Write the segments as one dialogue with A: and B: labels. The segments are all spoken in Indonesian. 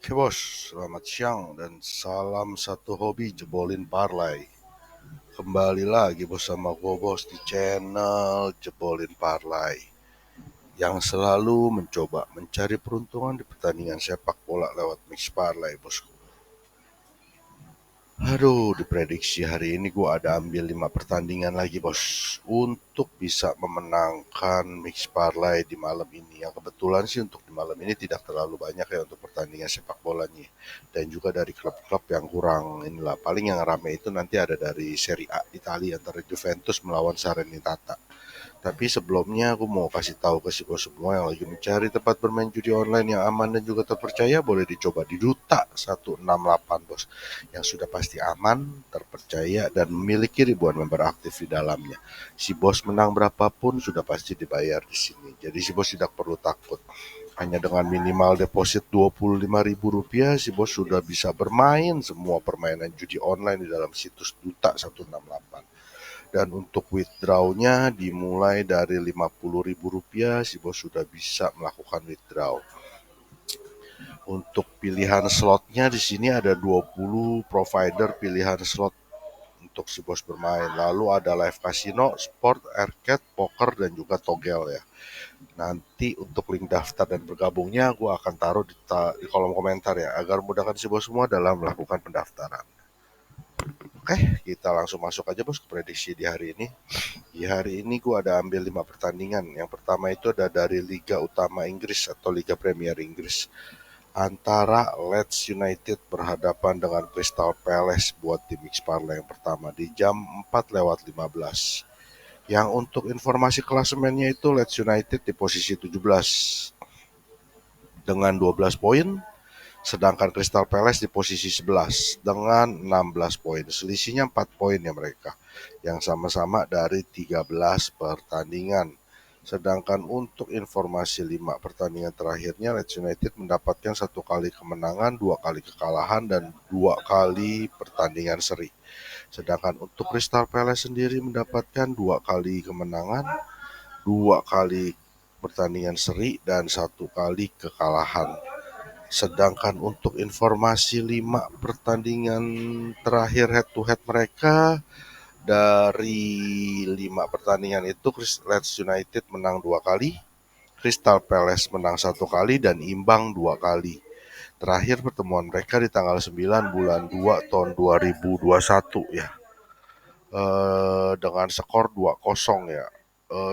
A: Oke bos, selamat siang dan salam satu hobi jebolin parlay. Kembali lagi bos sama gue bos di channel jebolin parlay yang selalu mencoba mencari peruntungan di pertandingan sepak bola lewat mix parlay bosku. Aduh, diprediksi hari ini gue ada ambil 5 pertandingan lagi bos untuk bisa memenangkan mix parlay di malam ini. Yang kebetulan sih untuk di malam ini tidak terlalu banyak ya untuk pertandingan sepak bolanya. Dan juga dari klub-klub yang kurang inilah. Paling yang rame itu nanti ada dari Serie A Italia antara Juventus melawan Salernitana. Tapi sebelumnya aku mau kasih tahu ke si bos semua yang lagi mencari tempat bermain judi online yang aman dan juga terpercaya, boleh dicoba di Duta 168 bos, yang sudah pasti aman, terpercaya dan memiliki ribuan member aktif di dalamnya. Si bos menang berapapun sudah pasti dibayar di sini. Jadi si bos tidak perlu takut. Hanya dengan minimal deposit Rp25.000, si bos sudah bisa bermain semua permainan judi online di dalam situs Duta 168. Dan untuk withdrawnya dimulai dari Rp50.000, si bos sudah bisa melakukan withdraw. Untuk pilihan slotnya di sini ada 20 provider pilihan slot untuk si bos bermain. Lalu ada live casino, sport, arcade, poker dan juga togel ya. Nanti untuk link daftar dan bergabungnya gue akan taruh di kolom komentar ya, agar mudahkan si bos semua dalam melakukan pendaftaran. Oke, kita langsung masuk aja bos ke prediksi di hari ini. Di hari ini gue ada ambil 5 pertandingan. Yang pertama itu ada dari Liga Utama Inggris atau Liga Premier Inggris. Antara Leeds United berhadapan dengan Crystal Palace buat tim mix parlay yang pertama di jam 4:15. Yang untuk informasi klasemennya itu Leeds United di posisi 17 dengan 12 poin. Sedangkan Crystal Palace di posisi 11 dengan 16 poin. Selisihnya 4 poin ya mereka. Yang sama-sama dari 13 pertandingan. Sedangkan untuk informasi 5 pertandingan terakhirnya, Leeds United mendapatkan 1 kali kemenangan, 2 kali kekalahan, dan 2 kali pertandingan seri. Sedangkan untuk Crystal Palace sendiri mendapatkan 2 kali kemenangan, 2 kali pertandingan seri, dan 1 kali kekalahan. Sedangkan untuk informasi 5 pertandingan terakhir head to head mereka, dari 5 pertandingan itu Leeds United menang 2 kali, Crystal Palace menang 1 kali dan imbang 2 kali. Terakhir pertemuan mereka di tanggal 9 bulan 2 tahun 2021 ya. Dengan skor 2-0 ya.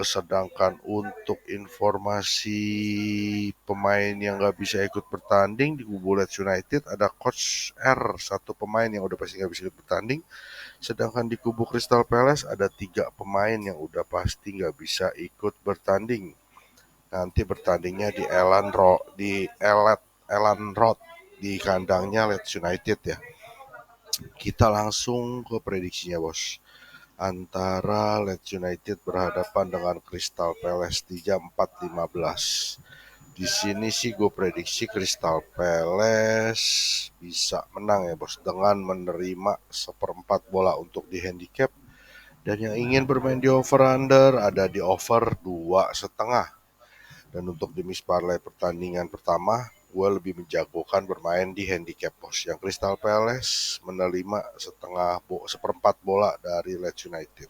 A: Sedangkan untuk informasi pemain yang nggak bisa ikut bertanding di kubu Leeds United ada Coach R, satu pemain yang udah pasti nggak bisa ikut bertanding. Sedangkan di kubu Crystal Palace ada 3 pemain yang udah pasti nggak bisa ikut bertanding. Nanti bertandingnya di Elland Road di kandangnya Leeds United ya. Kita langsung ke prediksinya bos. Antara Leeds United berhadapan dengan Crystal Palace di jam 4:15. Di sini sih gue prediksi Crystal Palace bisa menang ya bos, dengan menerima 1/4 bola untuk di handicap. Dan yang ingin bermain di over under ada di over 2,5. Dan untuk di miss parlay pertandingan pertama, gue lebih menjagokan bermain di handicap bos. Yang Crystal Palace menerima 1/4 bola dari Leeds United.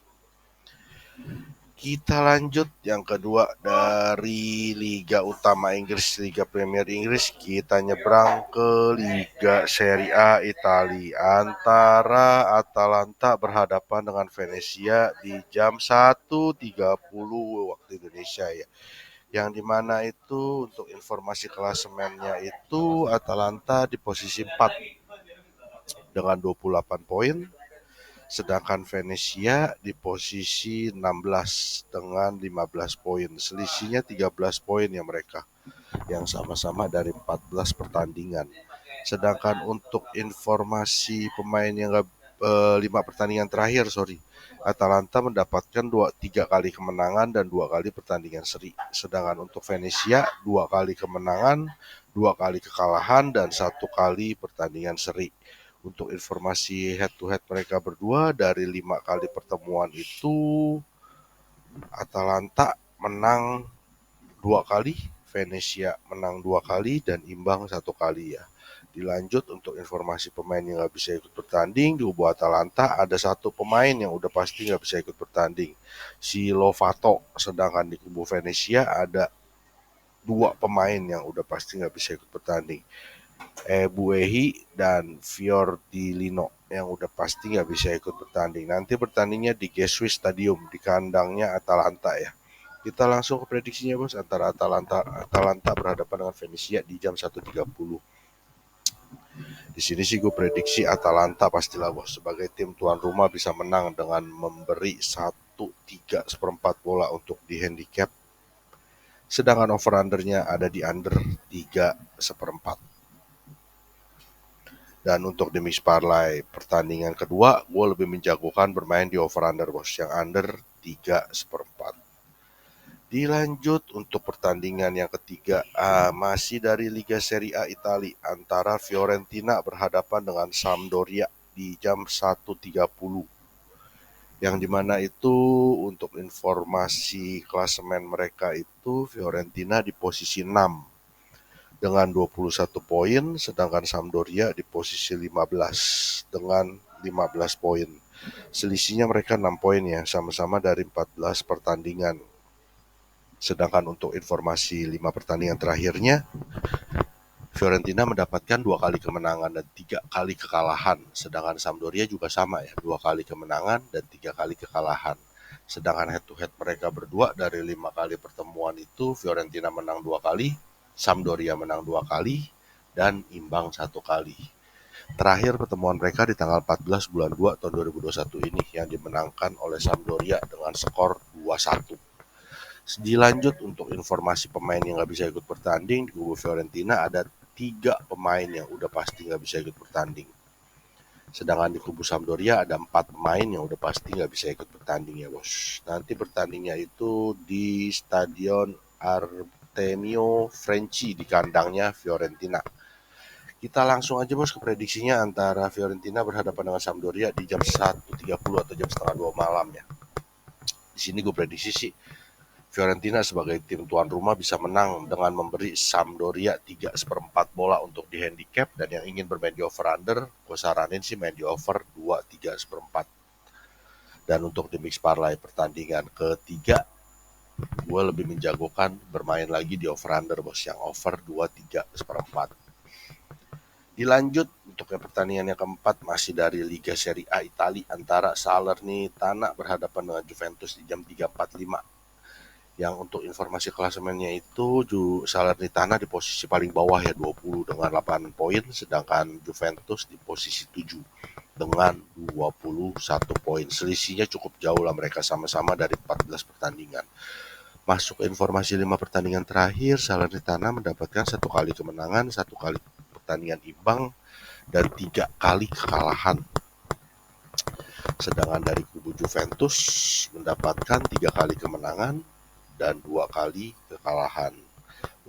A: Kita lanjut yang kedua dari Liga Utama Inggris, Liga Premier Inggris. Kita nyebrang ke Liga Serie A Italia antara Atalanta berhadapan dengan Venezia di jam 1:30 waktu Indonesia ya. Yang dimana itu untuk informasi klasemennya itu Atalanta di posisi 4 dengan 28 poin. Sedangkan Venezia di posisi 16 dengan 15 poin. Selisihnya 13 poin ya mereka, yang sama-sama dari 14 pertandingan. Sedangkan untuk informasi pemain yang 5 pertandingan terakhir, Atalanta mendapatkan 3 kali kemenangan dan 2 kali pertandingan seri. Sedangkan untuk Venezia 2 kali kemenangan, 2 kali kekalahan dan 1 kali pertandingan seri. Untuk informasi head to head mereka berdua, dari 5 kali pertemuan itu Atalanta menang 2 kali, Venezia menang 2 kali dan imbang 1 kali ya. Dilanjut untuk informasi pemain yang nggak bisa ikut bertanding, di kubu Atalanta ada satu pemain yang udah pasti nggak bisa ikut bertanding, si Lovato. Sedangkan di kubu Venezia ada dua pemain yang udah pasti nggak bisa ikut bertanding, Ebuehi dan Fiordilino, yang udah pasti nggak bisa ikut bertanding. Nanti bertandingnya di Gesui Stadium, di kandangnya Atalanta ya. Kita langsung ke prediksinya bos, antara Atalanta berhadapan dengan Venezia di jam 1.30. Di sini sih gue prediksi Atalanta pastilah bos, sebagai tim tuan rumah bisa menang dengan memberi 1/3 bola untuk di handicap. Sedangkan over undernya ada di under 3/4. Dan untuk di mix parlay pertandingan kedua, gue lebih menjagokan bermain di over under bos, yang under 3/4. Dilanjut untuk pertandingan yang ketiga, masih dari Liga Serie A Italia, antara Fiorentina berhadapan dengan Sampdoria di jam 1.30. Yang dimana itu untuk informasi klasemen mereka itu Fiorentina di posisi 6 dengan 21 poin, sedangkan Sampdoria di posisi 15 dengan 15 poin. Selisihnya mereka 6 poin ya, sama-sama dari 14 pertandingan. Sedangkan untuk informasi 5 pertandingan terakhirnya, Fiorentina mendapatkan 2 kali kemenangan dan 3 kali kekalahan. Sedangkan Sampdoria juga sama ya, 2 kali kemenangan dan 3 kali kekalahan. Sedangkan head to head mereka berdua dari 5 kali pertemuan itu, Fiorentina menang 2 kali, Sampdoria menang 2 kali, dan imbang 1 kali. Terakhir pertemuan mereka di tanggal 14 bulan 2 tahun 2021 ini, yang dimenangkan oleh Sampdoria dengan skor 2-1. Dilanjut untuk informasi pemain yang nggak bisa ikut bertanding, di kubu Fiorentina ada 3 pemain yang udah pasti nggak bisa ikut bertanding. Sedangkan di kubu Sampdoria ada 4 pemain yang udah pasti nggak bisa ikut bertanding ya bos. Nanti bertandingnya itu di Stadion Artemio Franchi di kandangnya Fiorentina. Kita langsung aja bos ke prediksinya, antara Fiorentina berhadapan dengan Sampdoria di jam 1.30 atau jam setengah 2 malam ya. Di sini gue prediksi sih Fiorentina sebagai tim tuan rumah bisa menang dengan memberi Sampdoria 3/4 bola untuk di handicap, dan yang ingin bermain di over under, gue saranin sih main di over 2/3. Dan untuk di mix parlay pertandingan ketiga, gue lebih menjagokan bermain lagi di over under bos, yang over 2/3. Dilanjut untuk pertandingan yang keempat, masih dari Liga Serie A Italia, antara Salernitana berhadapan dengan Juventus di jam 3.45. Yang untuk informasi klasemennya itu Salernitana di posisi paling bawah ya, 20 dengan 8 poin, sedangkan Juventus di posisi 7 dengan 21 poin. Selisihnya cukup jauh lah, mereka sama-sama dari 14 pertandingan. Masuk informasi 5 pertandingan terakhir, Salernitana mendapatkan 1 kali kemenangan, 1 kali pertandingan imbang, dan 3 kali kekalahan. Sedangkan dari kubu Juventus mendapatkan 3 kali kemenangan dan 2 kali kekalahan.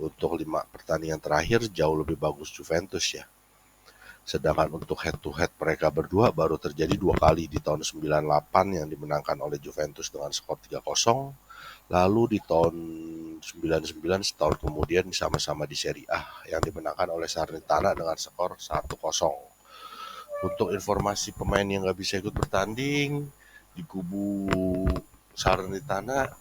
A: Untuk 5 pertandingan terakhir jauh lebih bagus Juventus ya. Sedangkan untuk head to head mereka berdua baru terjadi 2 kali, di tahun 98 yang dimenangkan oleh Juventus dengan skor 3-0, lalu di tahun 99 setahun kemudian sama-sama di Serie A yang dimenangkan oleh Salernitana dengan skor 1-0. Untuk informasi pemain yang nggak bisa ikut bertanding, di kubu Salernitana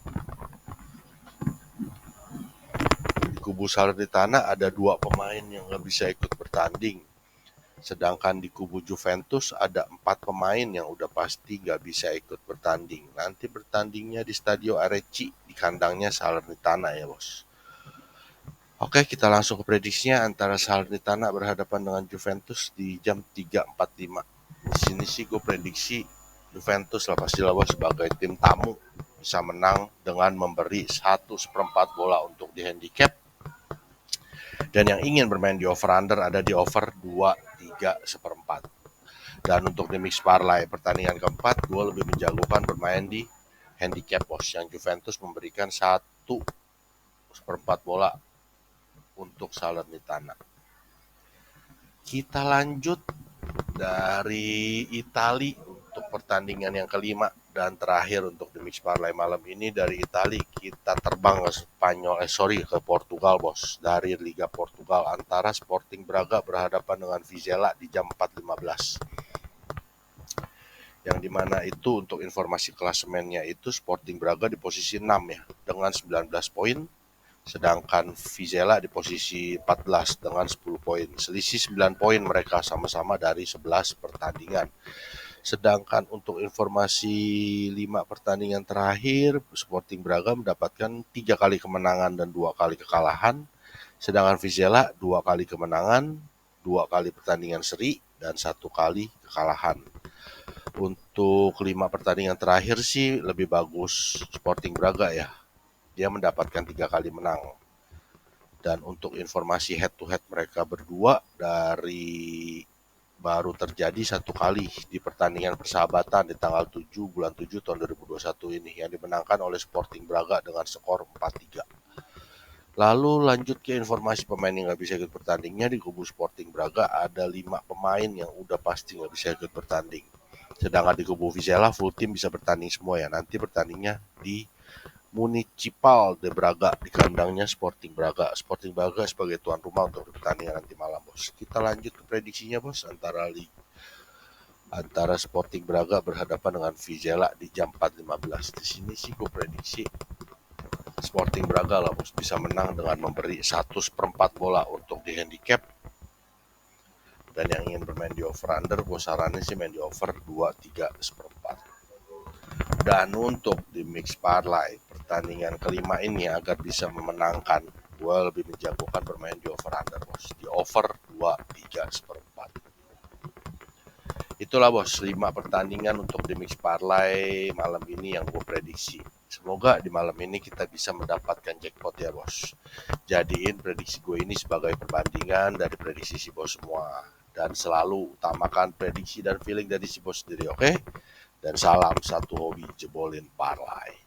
A: ada 2 pemain yang nggak bisa ikut bertanding. Sedangkan di kubu Juventus ada 4 pemain yang udah pasti nggak bisa ikut bertanding. Nanti bertandingnya di Stadio Arechi di kandangnya Salernitana ya bos. Oke, kita langsung ke prediksinya, antara Salernitana berhadapan dengan Juventus di jam 3.45. Di sini sih gue prediksi Juventus lah pastilah bos, sebagai tim tamu bisa menang dengan memberi 1/4 bola untuk di handicap. Dan yang ingin bermain di over under ada di over 2/3. Dan untuk di mix parlay pertandingan keempat, gue lebih menjagokan bermain di handicap bos, yang Juventus memberikan 1/4 bola untuk Salernitana. Kita lanjut dari Italia untuk pertandingan yang kelima, Dan terakhir untuk di mix parlay malam ini dari Italia kita terbang ke ke Portugal bos. Dari Liga Portugal antara Sporting Braga berhadapan dengan Vizela di jam 4.15. Yang dimana itu untuk informasi klasemennya itu Sporting Braga di posisi 6 ya dengan 19 poin. Sedangkan Vizela di posisi 14 dengan 10 poin. Selisih 9 poin mereka sama-sama dari 11 pertandingan. Sedangkan untuk informasi 5 pertandingan terakhir, Sporting Braga mendapatkan 3 kali kemenangan dan 2 kali kekalahan. Sedangkan Vizela 2 kali kemenangan, 2 kali pertandingan seri, dan 1 kali kekalahan. Untuk 5 pertandingan terakhir sih lebih bagus Sporting Braga ya. Dia mendapatkan 3 kali menang. Dan untuk informasi head to head mereka berdua dari baru terjadi 1 kali di pertandingan persahabatan di tanggal 7 bulan 7 tahun 2021 ini yang dimenangkan oleh Sporting Braga dengan skor 4-3. Lalu lanjut ke informasi pemain yang nggak bisa ikut bertandingnya. Di kubu Sporting Braga ada 5 pemain yang udah pasti nggak bisa ikut bertanding. Sedangkan di kubu Vizela full tim bisa bertanding semua ya. Nanti bertandingnya di Municipal de Braga di kandangnya Sporting Braga. Sporting Braga sebagai tuan rumah untuk pertandingan nanti malam bos. Kita lanjut ke prediksinya bos antara Sporting Braga berhadapan dengan Vizela di jam 4.15. Di sini sih gue prediksi Sporting Braga lah bos bisa menang dengan memberi 1/4 bola untuk di handicap. Dan yang ingin bermain di over under gue saranin sih main di over 2/3/4. Dan untuk di mix parlay pertandingan kelima ini agar bisa memenangkan, gue lebih menjagokan bermain di over under bos, di over 2/3/4. Itulah bos 5 pertandingan untuk di mix parlay malam ini yang gue prediksi. Semoga di malam ini kita bisa mendapatkan jackpot ya bos. Jadiin prediksi gue ini sebagai perbandingan dari prediksi si bos semua. Dan selalu utamakan prediksi dan feeling dari si bos sendiri, oke? Dan salam satu hobi jebolin parlay.